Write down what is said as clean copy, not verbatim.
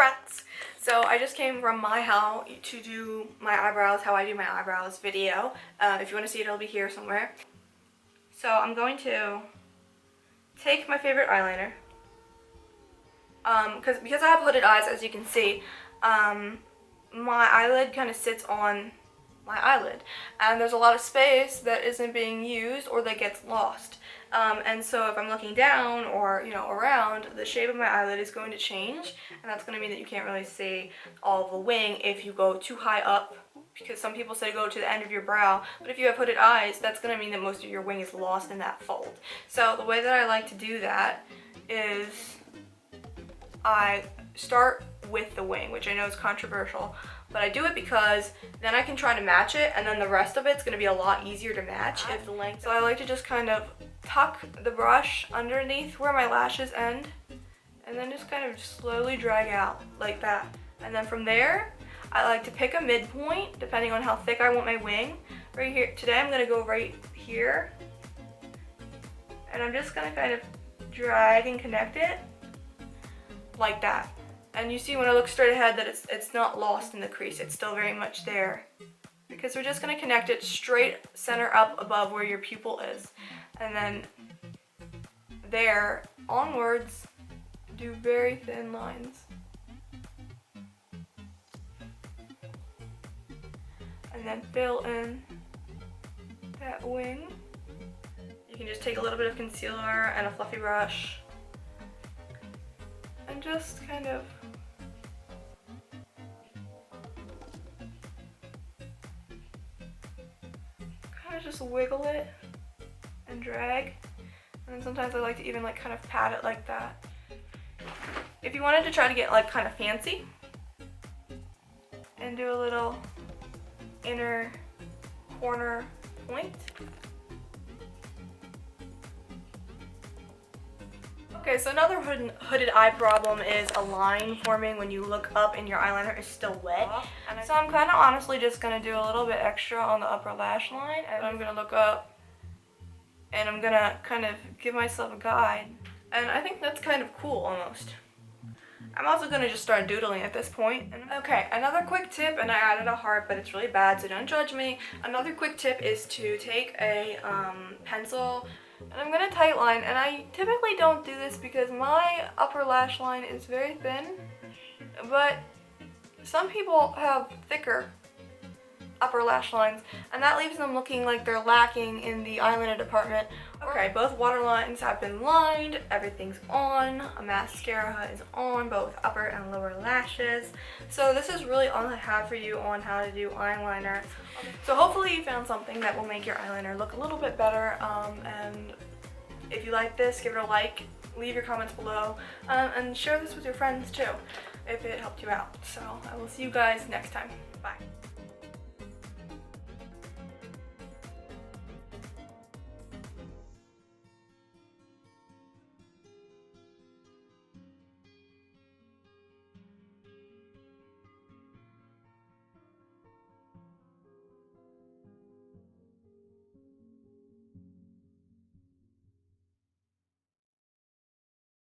friends! So I just came from my how to do my eyebrows, how I do my eyebrows video. If you want to see it, it'll be here somewhere. So I'm going to take my favorite eyeliner. Because I have hooded eyes, as you can see, my eyelid kind of sits on my eyelid. And there's a lot of space that isn't being used or that gets lost. And so if I'm looking down or, you know, around, the shape of my eyelid is going to change, and that's going to mean that you can't really see all of the wing if you go too high up, because some people say go to the end of your brow, but if you have hooded eyes, that's going to mean that most of your wing is lost in that fold. So the way that I like to do that is I start with the wing, which I know is controversial, but I do it because then I can try to match it, and then the rest of it's going to be a lot easier to match if the length. So I like to just kind of tuck the brush underneath where my lashes end, and then just kind of slowly drag out like that. And then from there, I like to pick a midpoint depending on how thick I want my wing. Right here, today I'm going to go right here, and I'm just going to kind of drag and connect it like that. And you see when I look straight ahead that it's not lost in the crease, it's still very much there. Because we're just going to connect it straight center up above where your pupil is. And then there, onwards, do very thin lines. And then fill in that wing. You can just take a little bit of concealer and a fluffy brush and just kind of just wiggle it and drag, and then sometimes I like to even like kind of pat it like that. If you wanted to try to get like kind of fancy and do a little inner corner point. Okay, so another hooded eye problem is a line forming when you look up and your eyeliner is still wet. So I'm kind of honestly just going to do a little bit extra on the upper lash line, and I'm going to look up and I'm going to kind of give myself a guide. And I think that's kind of cool almost. I'm also going to just start doodling at this point. Okay, another quick tip, and I added a heart, but it's really bad, so don't judge me. Another quick tip is to take a pencil, and I'm going to tight line, and I typically don't do this because my upper lash line is very thin, but some people have thicker upper lash lines, and that leaves them looking like they're lacking in the eyeliner department. Okay, both waterlines have been lined, everything's on, a mascara is on both upper and lower lashes. So this is really all I have for you on how to do eyeliner. So hopefully you found something that will make your eyeliner look a little bit better, and if you like this, give it a like, leave your comments below, and share this with your friends too if it helped you out. So I will see you guys next time. Bye.